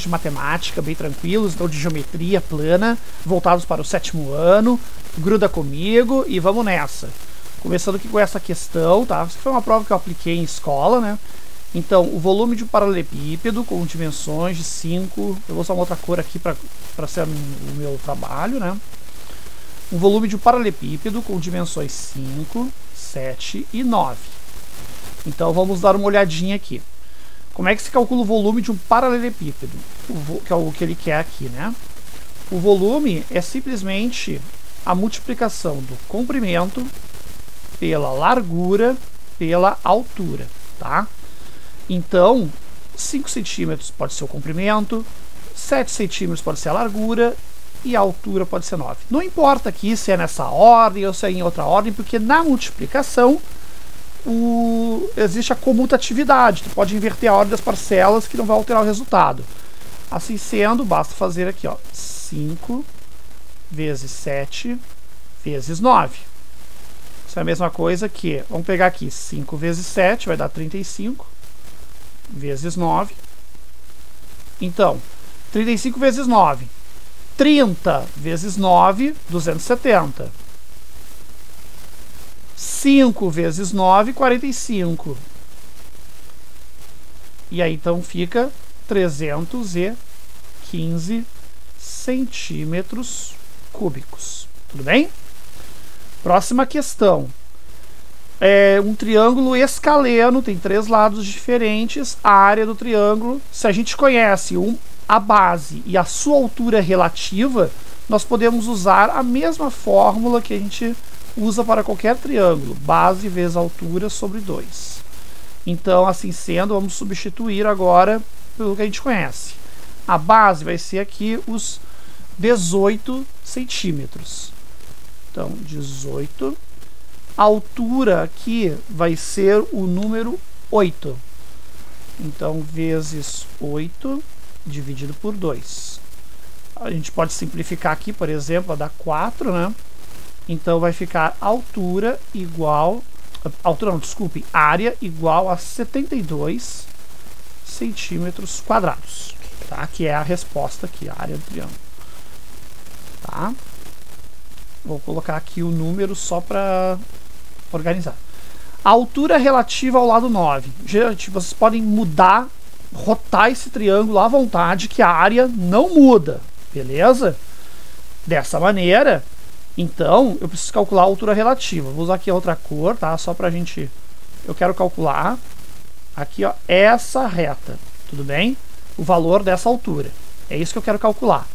de matemática bem tranquilos, então de geometria plana, voltados para o 7º ano. Gruda comigo e vamos nessa. Começando aqui com essa questão, tá? Isso foi uma prova que eu apliquei em escola, né? Então, o volume de um paralelepípedo com dimensões de 5... Eu vou usar uma outra cor aqui para ser o meu trabalho, né? Um volume de um paralelepípedo com dimensões 5, 7 e 9. Então, vamos dar uma olhadinha aqui. Como é que se calcula o volume de um paralelepípedo? Que é o que ele quer aqui, né? O volume é simplesmente a multiplicação do comprimento pela largura pela altura, tá? Então, 5 centímetros pode ser o comprimento, 7 centímetros pode ser a largura e a altura pode ser 9. Não importa aqui se é nessa ordem ou se é em outra ordem, porque na multiplicação existe a comutatividade. Tu pode inverter a ordem das parcelas que não vai alterar o resultado. Assim sendo, basta fazer aqui, ó, 5 vezes 7 vezes 9. Isso é a mesma coisa que, vamos pegar aqui, 5 vezes 7 vai dar 35, vezes 9. Então, 35 vezes 9. 30 vezes 9, 270. 5 vezes 9, 45. E aí, então, fica 315 centímetros cúbicos. Tudo bem? Próxima questão. É um triângulo escaleno, tem 3 lados diferentes. A área do triângulo, se a gente conhece a base e a sua altura relativa, nós podemos usar a mesma fórmula que a gente usa para qualquer triângulo. Base vezes altura sobre 2. Então, assim sendo, vamos substituir agora pelo que a gente conhece. A base vai ser aqui os 18 centímetros. Então, 18. A altura aqui vai ser o número 8. Então, vezes 8 dividido por 2. A gente pode simplificar aqui, por exemplo, a dar 4, né? Então, vai ficar altura igual... Altura não, desculpe. Área igual a 72 centímetros quadrados. Tá? Que é a resposta aqui, a área do triângulo. Tá? Vou colocar aqui o número só para organizar. A altura relativa ao lado 9. Gente, vocês podem mudar, rotar esse triângulo à vontade, que a área não muda. Beleza? Dessa maneira, então, eu preciso calcular a altura relativa. Vou usar aqui outra cor, tá? Só pra gente... Eu quero calcular aqui, ó, essa reta. Tudo bem? O valor dessa altura. É isso que eu quero calcular.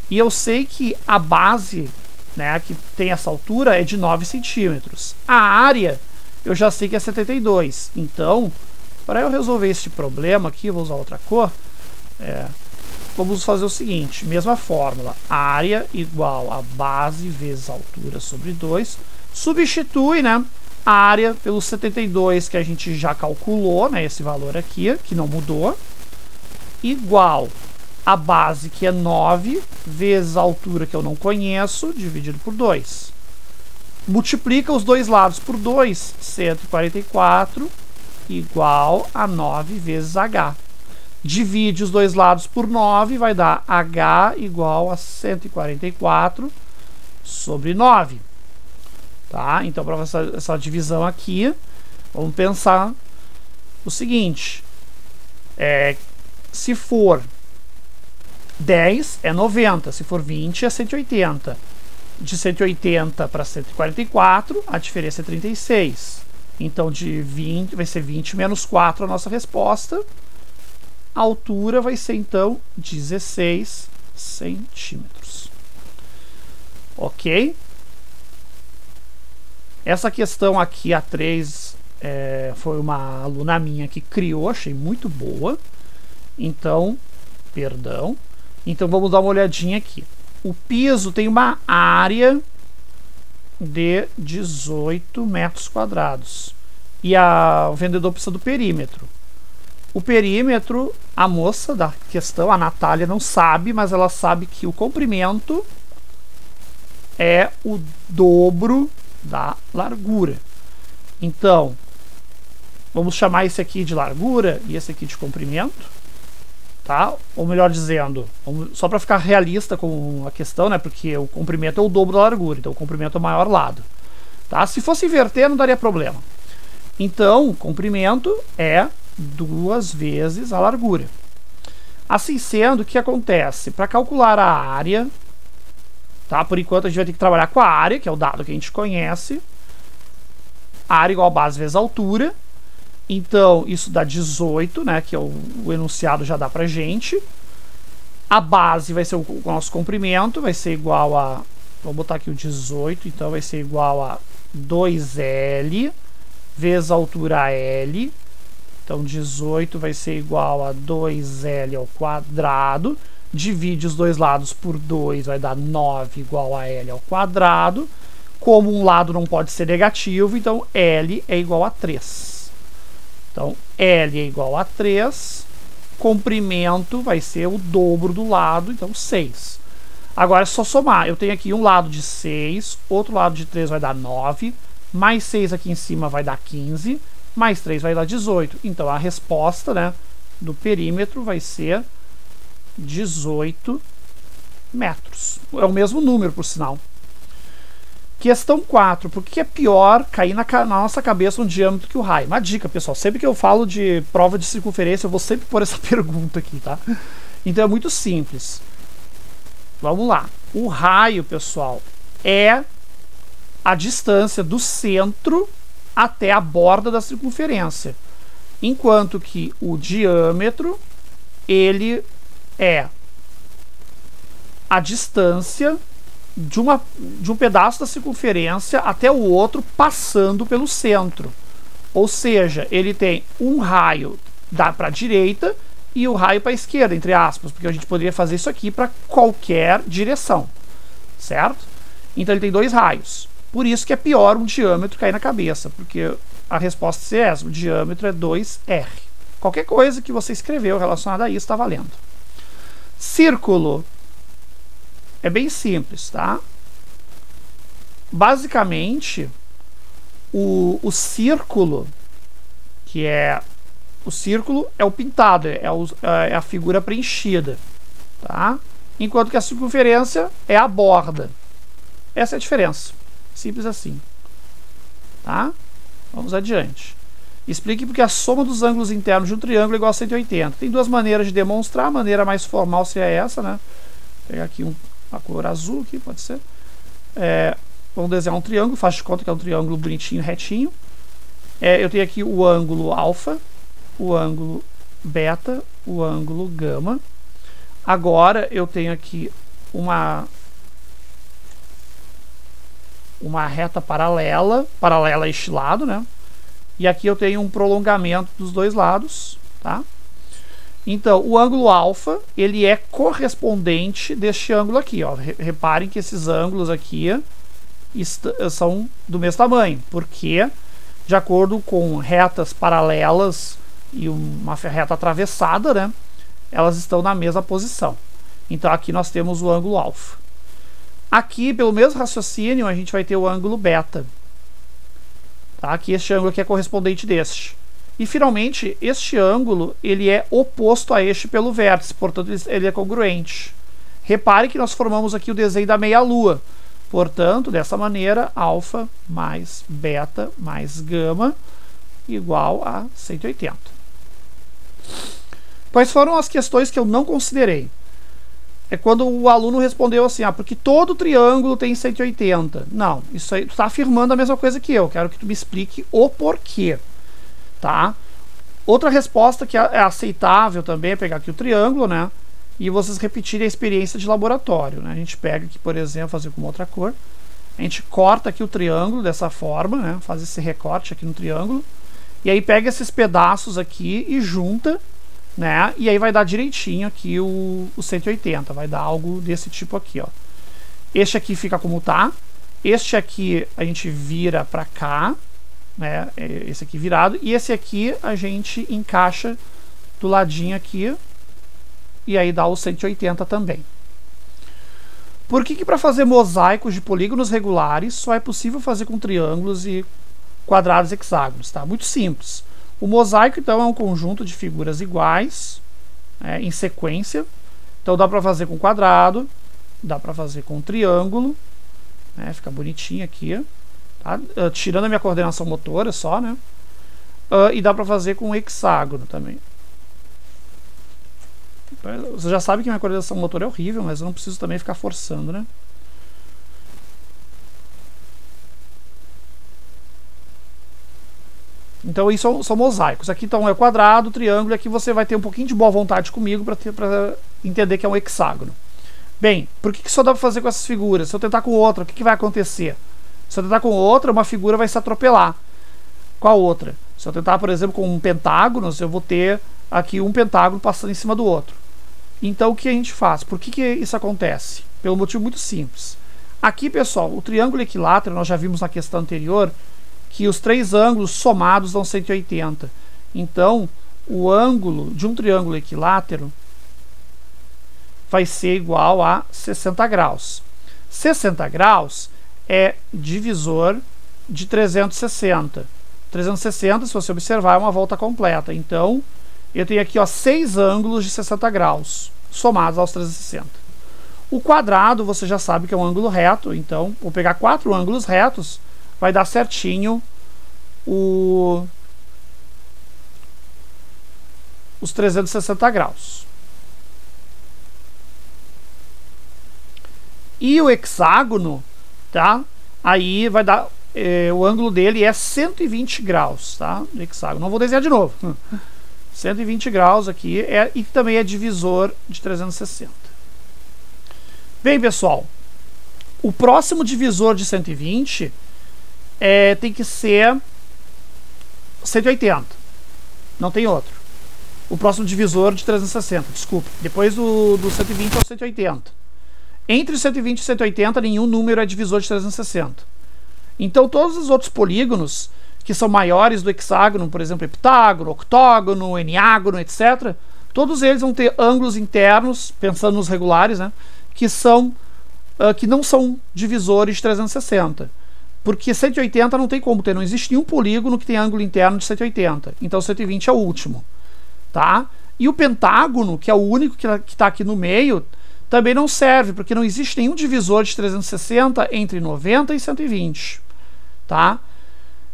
E eu sei que a base, né, que tem essa altura é de 9 centímetros. A área, eu já sei que é 72. Então, para eu resolver este problema aqui, eu vou usar outra cor. Vamos fazer o seguinte, mesma fórmula. Área igual a base vezes altura sobre 2. Substitui, né, a área pelo 72 que a gente já calculou, né, esse valor aqui, que não mudou. Igual a base, que é 9, vezes a altura, que eu não conheço, dividido por 2. Multiplica os dois lados por 2, 144, igual a 9 vezes H. Divide os dois lados por 9, vai dar H igual a 144 sobre 9. Tá? Então, para essa divisão aqui, vamos pensar o seguinte. Se for 10 é 90, se for 20 é 180. De 180 para 144, a diferença é 36. Então, de 20, vai ser 20 menos 4 a nossa resposta. A altura vai ser, então, 16 centímetros. Ok? Essa questão aqui, a 3, foi uma aluna minha que criou, achei muito boa. Então, perdão. Então, vamos dar uma olhadinha aqui. O piso tem uma área de 18 metros quadrados. E o vendedor precisa do perímetro. O perímetro, a moça da questão, a Natália, não sabe, mas ela sabe que o comprimento é o dobro da largura. Então, vamos chamar esse aqui de largura e esse aqui de comprimento. tá? Ou melhor dizendo, só para ficar realista com a questão, né? Porque o comprimento é o dobro da largura, então o comprimento é o maior lado, tá? Se fosse inverter, não daria problema. Então, o comprimento é 2 vezes a largura. Assim sendo, o que acontece? Para calcular a área, tá? Por enquanto a gente vai ter que trabalhar com a área, que é o dado que a gente conhece. A área igual a base vezes a altura. Então, isso dá 18, né? Que é o enunciado já dá pra gente. A base vai ser o nosso comprimento, vai ser igual a... Vou botar aqui o 18, então vai ser igual a 2L vezes a altura L. Então, 18 vai ser igual a 2L ao quadrado. Divide os dois lados por 2, vai dar 9 igual a L ao quadrado. Como um lado não pode ser negativo, então L é igual a 3. Então, L é igual a 3. Comprimento vai ser o dobro do lado, então 6. Agora é só somar. Eu tenho aqui um lado de 6, outro lado de 3 vai dar 9. Mais 6 aqui em cima vai dar 15. Mais 3 vai dar 18. Então, a resposta, né, do perímetro vai ser 18 metros. É o mesmo número, por sinal. Questão 4. Por que é pior cair na nossa cabeça um diâmetro que o raio? Uma dica, pessoal. Sempre que eu falo de prova de circunferência, eu vou sempre pôr essa pergunta aqui, tá? Então, é muito simples. Vamos lá. O raio, pessoal, é a distância do centro até a borda da circunferência, enquanto que o diâmetro ele é a distância de um pedaço da circunferência até o outro passando pelo centro. Ou seja, ele tem um raio para a direita e o raio para a esquerda, entre aspas, porque a gente poderia fazer isso aqui para qualquer direção, certo? Então ele tem 2 raios. Por isso que é pior um diâmetro cair na cabeça, porque a resposta é essa, o diâmetro é 2R. Qualquer coisa que você escreveu relacionada a isso está valendo. Círculo. É bem simples, tá? Basicamente, o círculo, que é... O círculo é o pintado, é a figura preenchida, tá? Enquanto que a circunferência é a borda. Essa é a diferença. Simples assim. Tá? Vamos adiante. Explique porque a soma dos ângulos internos de um triângulo é igual a 180. Tem 2 maneiras de demonstrar. A maneira mais formal seria essa, né? Vou pegar aqui uma cor azul, aqui, pode ser. Vamos desenhar um triângulo. Faz de conta que é um triângulo bonitinho, retinho. Eu tenho aqui o ângulo alfa, o ângulo beta, o ângulo gama. Agora eu tenho aqui uma reta paralela a este lado, né? E aqui eu tenho um prolongamento dos dois lados, tá? Então, o ângulo alfa, ele é correspondente deste ângulo aqui, ó. Reparem que esses ângulos aqui são do mesmo tamanho, porque de acordo com retas paralelas e uma reta atravessada, né? Elas estão na mesma posição. Então, aqui nós temos o ângulo alfa. Aqui, pelo mesmo raciocínio, a gente vai ter o ângulo beta. Tá? Aqui este ângulo aqui é correspondente deste. E, finalmente, este ângulo ele é oposto a este pelo vértice, portanto, ele é congruente. Repare que nós formamos aqui o desenho da meia-lua. Portanto, dessa maneira, alfa mais beta mais gama igual a 180. Quais foram as questões que eu não considerei? É quando o aluno respondeu assim, porque todo triângulo tem 180. Não, isso aí tu está afirmando a mesma coisa que eu. Quero que tu me explique o porquê, tá? Outra resposta que é aceitável também é pegar aqui o triângulo, né? E vocês repetirem a experiência de laboratório, né? A gente pega aqui, por exemplo, fazer com uma outra cor. A gente corta aqui o triângulo dessa forma, né? Faz esse recorte aqui no triângulo. E aí pega esses pedaços aqui e junta, né? E aí vai dar direitinho aqui o 180, vai dar algo desse tipo aqui, ó. Este aqui fica como tá, este aqui a gente vira para cá, né? Esse aqui virado, e esse aqui a gente encaixa do ladinho aqui, e aí dá o 180 também. Por que para fazer mosaicos de polígonos regulares só é possível fazer com triângulos e quadrados e hexágonos? Tá? Muito simples. O mosaico, então, é um conjunto de figuras iguais, em sequência. Então dá para fazer com quadrado, dá para fazer com triângulo, né? Fica bonitinho aqui, tá? Tirando a minha coordenação motora só, né? E dá para fazer com hexágono também. Você já sabe que minha coordenação motora é horrível, mas eu não preciso também ficar forçando, né? Então isso são mosaicos. Aqui então é quadrado, triângulo, e aqui você vai ter um pouquinho de boa vontade comigo para entender que é um hexágono. Bem, por que só dá para fazer com essas figuras? Se eu tentar com outra, o que vai acontecer? Se eu tentar com outra, uma figura vai se atropelar. Qual outra? Se eu tentar, por exemplo, com um pentágono, eu vou ter aqui um pentágono passando em cima do outro. Então o que a gente faz? Por que isso acontece? Pelo motivo muito simples. Aqui, pessoal, o triângulo equilátero, nós já vimos na questão anterior, que os três ângulos somados dão 180. Então, o ângulo de um triângulo equilátero vai ser igual a 60 graus. 60 graus é divisor de 360. 360, se você observar, é uma volta completa. Então, eu tenho aqui 6 ângulos de 60 graus, somados aos 360. O quadrado, você já sabe que é um ângulo reto. Então, vou pegar 4 ângulos retos, vai dar certinho os 360 graus. E o hexágono, tá? Aí vai dar, o ângulo dele é 120 graus, tá? O hexágono. Não vou desenhar de novo. 120 graus aqui, e também é divisor de 360. Bem, pessoal, o próximo divisor de 120 tem que ser 180. Não tem outro. O próximo divisor de 360, desculpe. Depois do 120 é o 180. Entre 120 e 180, nenhum número é divisor de 360. Então, todos os outros polígonos que são maiores do hexágono, por exemplo, heptágono, octógono, eniágono, etc., todos eles vão ter ângulos internos, pensando nos regulares, né, que não são divisores de 360. Porque 180 não tem como ter, não existe nenhum polígono que tenha ângulo interno de 180. Então 120 é o último, tá? E o pentágono, que é o único que está aqui no meio, também não serve, porque não existe nenhum divisor de 360 entre 90 e 120, tá?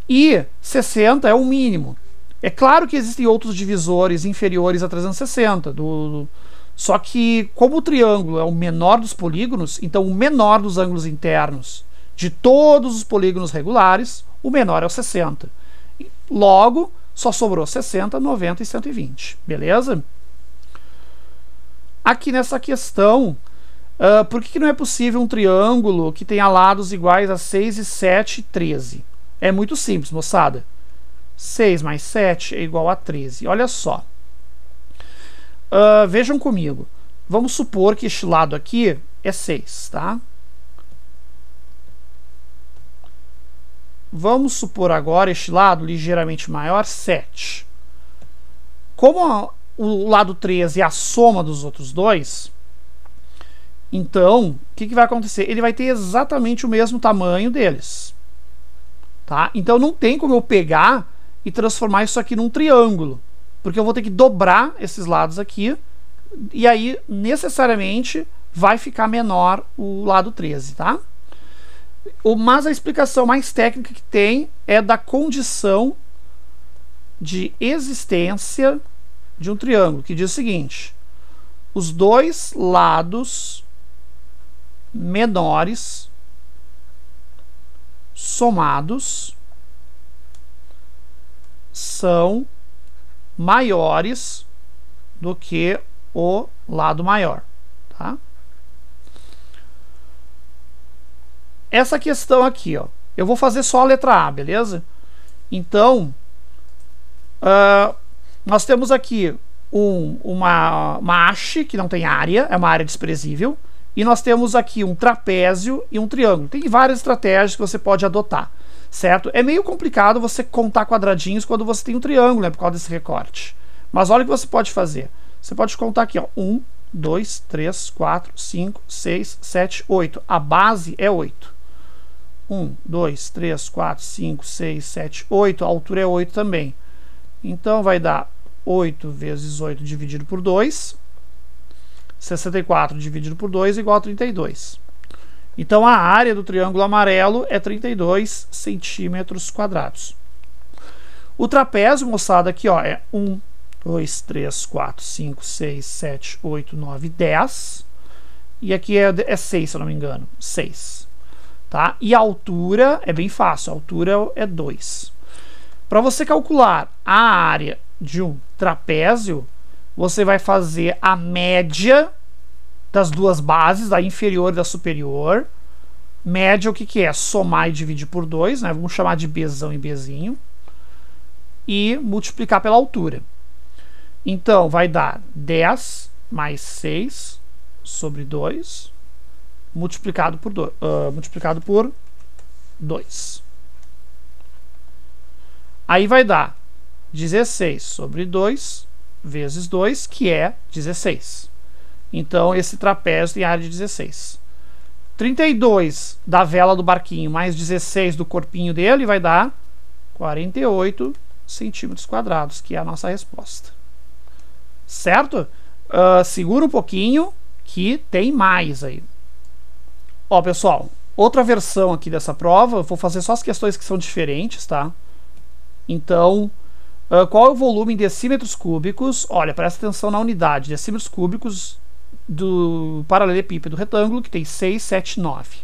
E 60 é o mínimo. É claro que existem outros divisores inferiores a 360, só que como o triângulo é o menor dos polígonos, então o menor dos ângulos internos de todos os polígonos regulares, o menor é o 60. Logo, só sobrou 60, 90 e 120. Beleza? Aqui nessa questão, por que não é possível um triângulo que tenha lados iguais a 6 e 7 e 13? É muito simples, moçada. 6 mais 7 é igual a 13. Olha só. Vejam comigo. Vamos supor que este lado aqui é 6, tá? Vamos supor agora este lado ligeiramente maior, 7. Como o lado 13 é a soma dos outros dois, então, o que vai acontecer? Ele vai ter exatamente o mesmo tamanho deles. Tá? Então não tem como eu pegar e transformar isso aqui num triângulo, porque eu vou ter que dobrar esses lados aqui, e aí necessariamente vai ficar menor o lado 13, tá? Mas a explicação mais técnica que tem é da condição de existência de um triângulo, que diz o seguinte: os dois lados menores somados são maiores do que o lado maior, tá? Essa questão aqui, ó, eu vou fazer só a letra A, beleza? Então, nós temos aqui uma haste que não tem área, é uma área desprezível, e nós temos aqui um trapézio e um triângulo. Tem várias estratégias que você pode adotar, certo? É meio complicado você contar quadradinhos quando você tem um triângulo, né, por causa desse recorte. Mas olha o que você pode fazer. Você pode contar aqui, ó, 1, 2, 3, 4, 5, 6, 7, 8. A base é 8. 1, 2, 3, 4, 5, 6, 7, 8. A altura é 8 também. Então vai dar 8 vezes 8 dividido por 2. 64 dividido por 2 igual a 32. Então a área do triângulo amarelo é 32 centímetros quadrados. O trapézio, moçada, aqui ó, é 1, 2, 3, 4, 5, 6, 7, 8, 9, 10. E aqui é 6, se eu não me engano. 6. Tá? E a altura é bem fácil, a altura é 2. Para você calcular a área de um trapézio, você vai fazer a média das duas bases, da inferior e da superior. Média, o que que é? Somar e dividir por 2, né? Vamos chamar de Bzão e Bzinho. E multiplicar pela altura. Então, vai dar 10 mais 6 sobre 2, multiplicado por 2. Aí vai dar 16 sobre 2 vezes 2, que é 16. Então, esse trapézio tem área de 16. 32 da vela do barquinho mais 16 do corpinho dele vai dar 48 centímetros quadrados, que é a nossa resposta. Certo? Segura um pouquinho que tem mais aí. Ó, pessoal, outra versão aqui dessa prova, eu vou fazer só as questões que são diferentes, tá? Então, qual é o volume em decímetros cúbicos? Olha, presta atenção na unidade, decímetros cúbicos do paralelepípedo retângulo, que tem 6, 7, 9.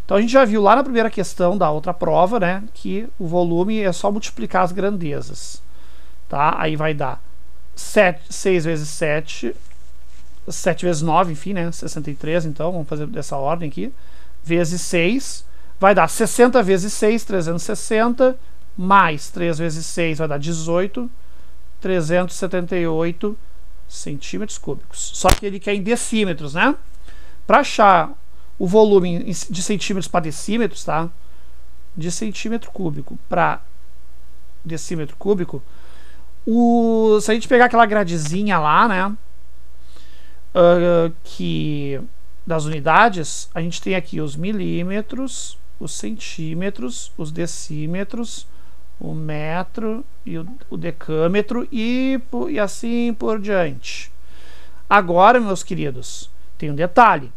Então a gente já viu lá na primeira questão da outra prova, né, que o volume é só multiplicar as grandezas. Tá? Aí vai dar 6 vezes 7, 7 vezes 9, enfim, né, 63, então vamos fazer dessa ordem aqui, vezes 6, vai dar 60 vezes 6, 360, mais 3 vezes 6 vai dar 18, 378 centímetros cúbicos. Só que ele quer em decímetros, né? Para achar o volume de centímetros para decímetros, tá? De centímetro cúbico para decímetro cúbico, se a gente pegar aquela gradezinha lá, né? Das unidades, a gente tem aqui os milímetros, os centímetros, os decímetros, o metro e o decâmetro e assim por diante. Agora, meus queridos, tem um detalhe.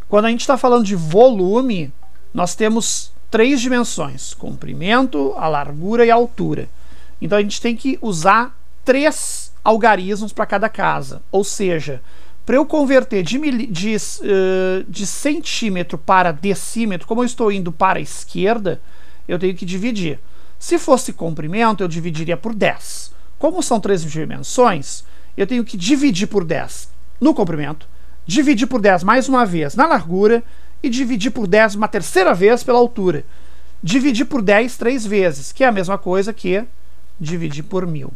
Quando a gente está falando de volume, nós temos 3 dimensões: comprimento, a largura e a altura. Então a gente tem que usar 3 algarismos para cada casa. Ou seja, para eu converter de centímetro para decímetro, como eu estou indo para a esquerda, eu tenho que dividir. Se fosse comprimento, eu dividiria por 10. Como são 3 dimensões, eu tenho que dividir por 10 no comprimento, dividir por 10 mais uma vez na largura e dividir por 10 uma terceira vez pela altura. Dividir por 10 3 vezes, que é a mesma coisa que dividir por 1000.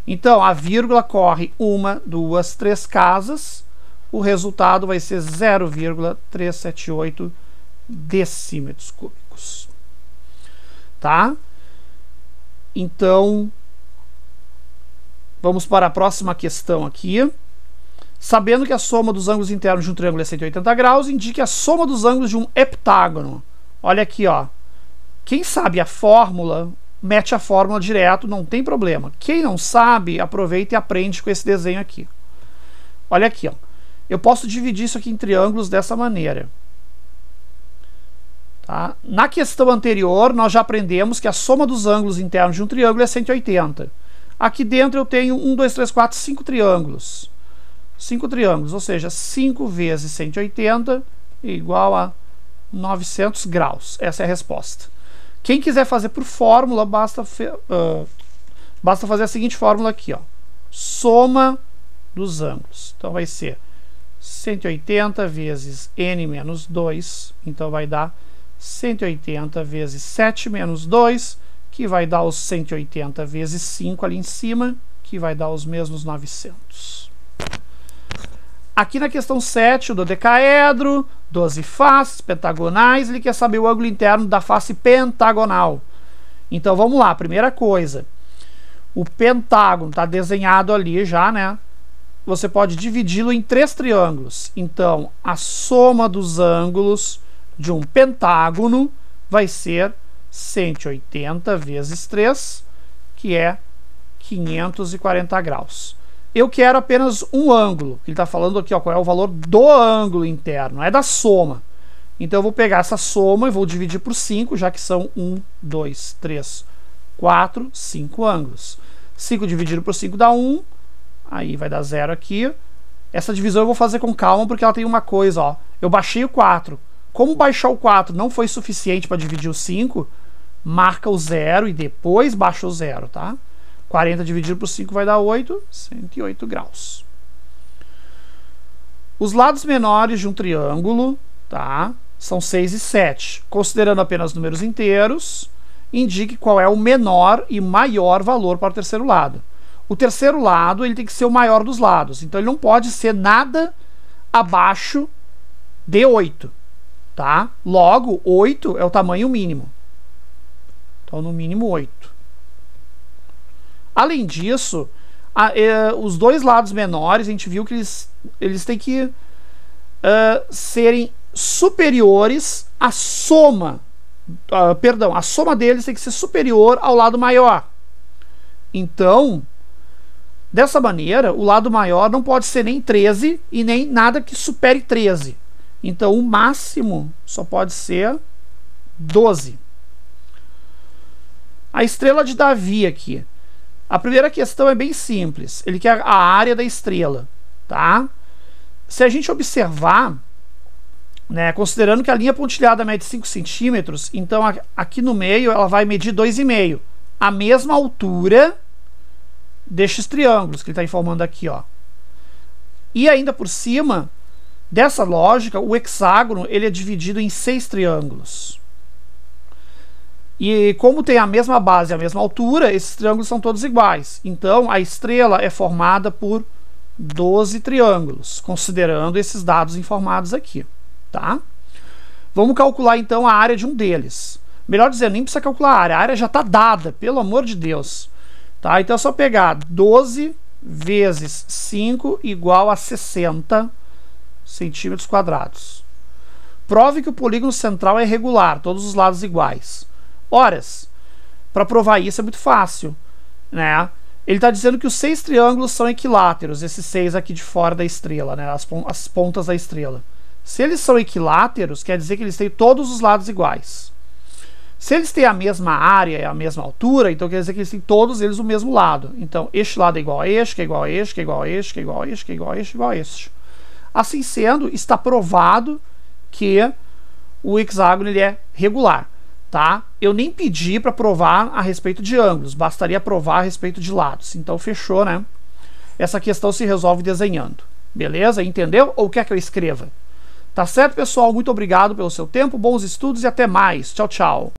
Então, a vírgula corre 1, 2, 3 casas. O resultado vai ser 0,378 decímetros cúbicos. Tá? Então, vamos para a próxima questão aqui. Sabendo que a soma dos ângulos internos de um triângulo é 180 graus, indique a soma dos ângulos de um heptágono. Olha aqui, ó. Quem sabe a fórmula, mete a fórmula direto, não tem problema. Quem não sabe, aproveita e aprende com esse desenho aqui. Olha aqui, ó. Eu posso dividir isso aqui em triângulos dessa maneira. Tá? Na questão anterior, nós já aprendemos que a soma dos ângulos internos de um triângulo é 180. Aqui dentro eu tenho 1, 2, 3, 4, 5 triângulos. 5 triângulos, ou seja, 5 vezes 180 igual a 900 graus. Essa é a resposta. Quem quiser fazer por fórmula, basta fazer a seguinte fórmula aqui, ó. Soma dos ângulos. Então vai ser 180 vezes n menos 2, então vai dar 180 vezes 7 menos 2, que vai dar os 180 vezes 5 ali em cima, que vai dar os mesmos 900. Aqui na questão 7, o dodecaedro, 12 faces pentagonais, ele quer saber o ângulo interno da face pentagonal. Então vamos lá, primeira coisa, o pentágono está desenhado ali já, né? Você pode dividi-lo em 3 triângulos. Então a soma dos ângulos de um pentágono vai ser 180 vezes 3, que é 540 graus. Eu quero apenas um ângulo. Ele está falando aqui, ó, qual é o valor do ângulo interno, é da soma. Então eu vou pegar essa soma e vou dividir por 5, já que são 1, 2, 3, 4, 5 ângulos. 5 dividido por 5 dá 1, aí vai dar 0 aqui. Essa divisão eu vou fazer com calma, porque ela tem uma coisa, ó. Eu baixei o 4. Como baixar o 4 não foi suficiente para dividir o 5, marca o 0 e depois baixa o 0, tá? 40 dividido por 5 vai dar 8, 108 graus. Os lados menores de um triângulo, tá? São 6 e 7. Considerando apenas números inteiros, indique qual é o menor e maior valor para o terceiro lado. O terceiro lado ele tem que ser o maior dos lados, então ele não pode ser nada abaixo de 8, tá? Logo, 8 é o tamanho mínimo. Então, no mínimo 8. Além disso, os dois lados menores, a gente viu que eles têm que serem superiores à soma. Perdão, a soma deles tem que ser superior ao lado maior. Então, dessa maneira, o lado maior não pode ser nem 13 e nem nada que supere 13. Então, o máximo só pode ser 12. A estrela de Davi aqui. A primeira questão é bem simples. Ele quer a área da estrela, tá? Se a gente observar, né, considerando que a linha pontilhada mede 5 centímetros, então aqui no meio ela vai medir 2,5. A mesma altura destes triângulos que ele está informando aqui, ó. E ainda por cima, dessa lógica, o hexágono ele é dividido em 6 triângulos. E como tem a mesma base e a mesma altura, esses triângulos são todos iguais. Então, a estrela é formada por 12 triângulos, considerando esses dados informados aqui, tá? Vamos calcular, então, a área de um deles. Melhor dizendo, nem precisa calcular a área já está dada, pelo amor de Deus. Tá? Então, é só pegar 12 vezes 5 igual a 60 centímetros quadrados. Prove que o polígono central é regular, todos os lados iguais. Horas, para provar isso é muito fácil, né? Ele está dizendo que os 6 triângulos são equiláteros, esses 6 aqui de fora da estrela, né? As pontas da estrela. Se eles são equiláteros, quer dizer que eles têm todos os lados iguais. Se eles têm a mesma área e a mesma altura, então quer dizer que eles têm todos eles o mesmo lado. Então, este lado é igual a este, que é igual a este, que é igual a este, que é igual a este, que é igual a este, igual a este. Assim sendo, está provado que o hexágono ele é regular. Tá? Eu nem pedi para provar a respeito de ângulos, bastaria provar a respeito de lados. Então fechou, né? Essa questão se resolve desenhando. Beleza? Entendeu? Ou quer que eu escreva? Tá certo, pessoal? Muito obrigado pelo seu tempo, bons estudos e até mais. Tchau, tchau.